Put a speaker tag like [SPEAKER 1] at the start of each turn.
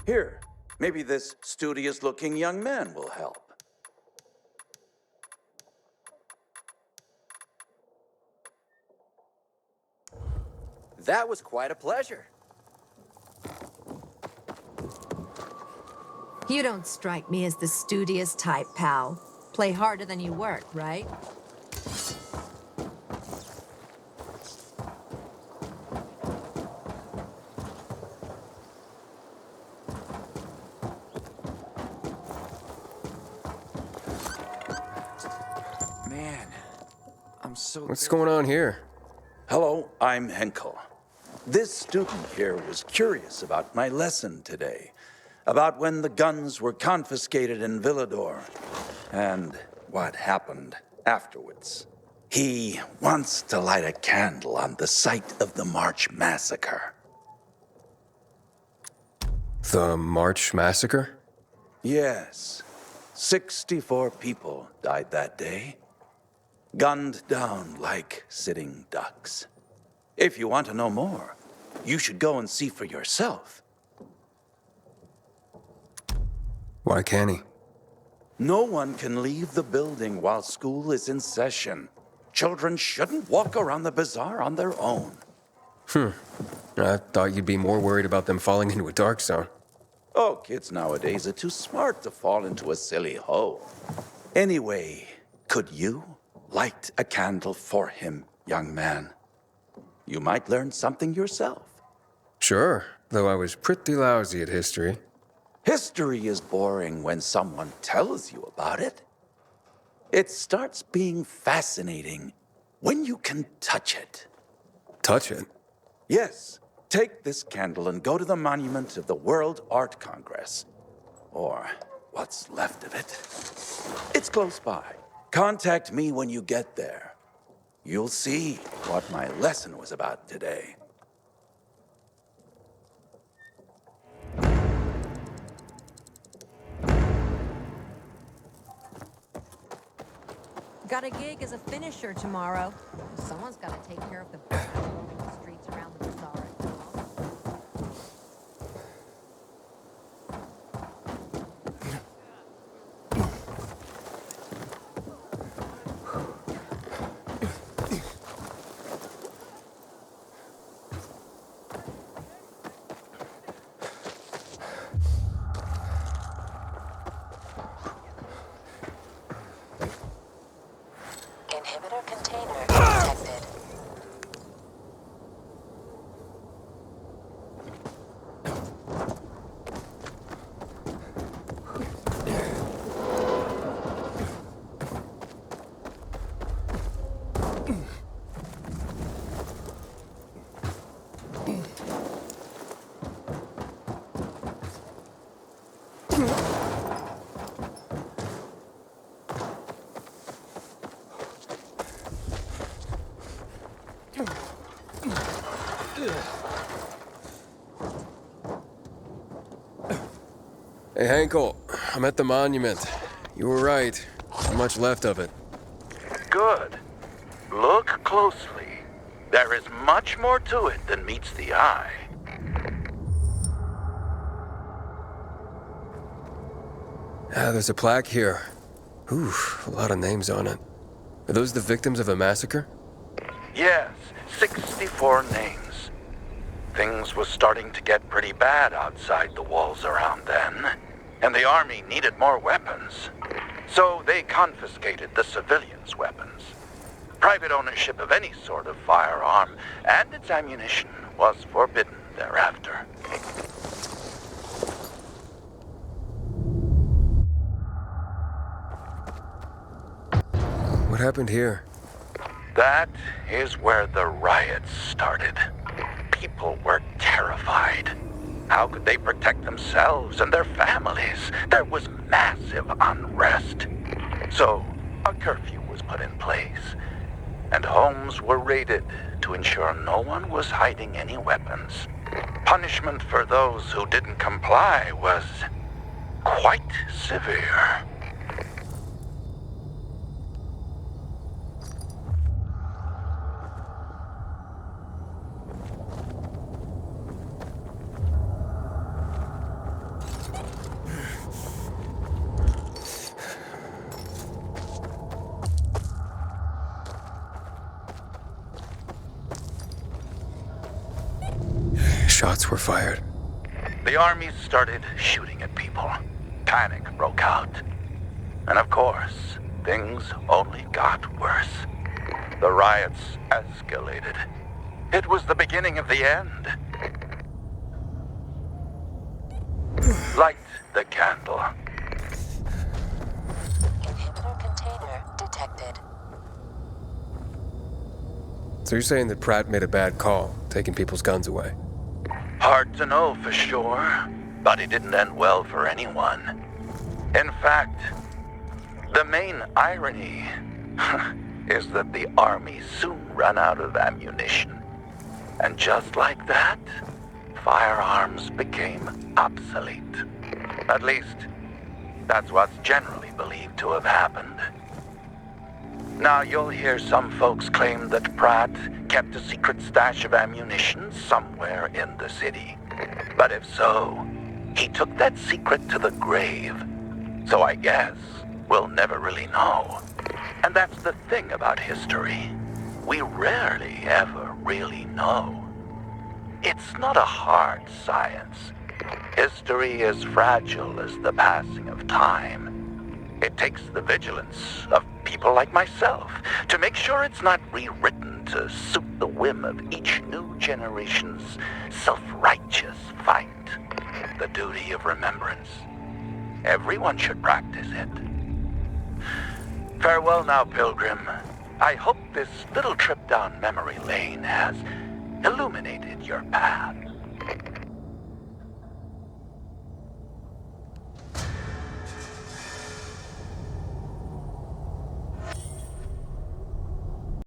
[SPEAKER 1] Here, maybe this studious-looking young man will help.
[SPEAKER 2] That was quite a pleasure.
[SPEAKER 3] You don't strike me as the studious type, pal. Play harder than you work, right?
[SPEAKER 2] Man, I'm so...
[SPEAKER 4] What's going on here?
[SPEAKER 1] Hello, I'm Henkel. This student here was curious about my lesson today, about when the guns were confiscated in Villador, and what happened afterwards. He wants to light a candle on the site of the March Massacre.
[SPEAKER 4] The March Massacre?
[SPEAKER 1] Yes, 64 people died that day, gunned down like sitting ducks. If you want to know more, you should go and see for yourself.
[SPEAKER 4] Why can't he?
[SPEAKER 1] No one can leave the building while school is in session. Children shouldn't walk around the bazaar on their own.
[SPEAKER 4] I thought you'd be more worried about them falling into a dark zone.
[SPEAKER 1] Oh, kids nowadays are too smart to fall into a silly hole. Anyway, could you light a candle for him, young man? You might learn something yourself.
[SPEAKER 4] Sure, though I was pretty lousy at history.
[SPEAKER 1] History is boring when someone tells you about it. It starts being fascinating when you can touch it.
[SPEAKER 4] Touch it?
[SPEAKER 1] Yes, take this candle and go to the monument of the World Art Congress. Or what's left of it. It's close by. Contact me when you get there. You'll see what my lesson was about today.
[SPEAKER 3] Got a gig as a finisher tomorrow. Someone's got to take care of the roaming the streets around the bazaar.
[SPEAKER 5] Inhibitor container detected.
[SPEAKER 4] Hey, Henkel, I'm at the monument. You were right. Not much left of it.
[SPEAKER 1] Good. Look closely. There is much more to it than meets the eye.
[SPEAKER 4] There's a plaque here. Ooh, a lot of names on it. Are those the victims of a massacre?
[SPEAKER 1] Yes, 64 names. Things was starting to get pretty bad outside the walls around then, and the army needed more weapons. So they confiscated the civilians' weapons. Private ownership of any sort of firearm and its ammunition was forbidden thereafter.
[SPEAKER 4] What happened here?
[SPEAKER 1] That is where the riots started. People were terrified. How could they protect themselves and their families? There was massive unrest. So, a curfew was put in place, and homes were raided to ensure no one was hiding any weapons. Punishment for those who didn't comply was quite severe.
[SPEAKER 4] Shots were fired.
[SPEAKER 1] The army started shooting at people. Panic broke out. And of course, things only got worse. The riots escalated. It was the beginning of the end. Light the candle.
[SPEAKER 5] Inhibitor container detected.
[SPEAKER 4] So you're saying that Pratt made a bad call, taking people's guns away?
[SPEAKER 1] Hard to know for sure, but it didn't end well for anyone. In fact, the main irony is that the army soon ran out of ammunition. And just like that, firearms became obsolete. At least, that's what's generally believed to have happened. Now, you'll hear some folks claim that Pratt kept a secret stash of ammunition somewhere in the city. But if so, he took that secret to the grave. So I guess we'll never really know. And that's the thing about history. We rarely ever really know. It's not a hard science. History is fragile as the passing of time. It takes the vigilance of people like myself to make sure it's not rewritten to suit the whim of each new generation's self-righteous fight. The duty of remembrance. Everyone should practice it. Farewell now, Pilgrim. I hope this little trip down memory lane has illuminated your path.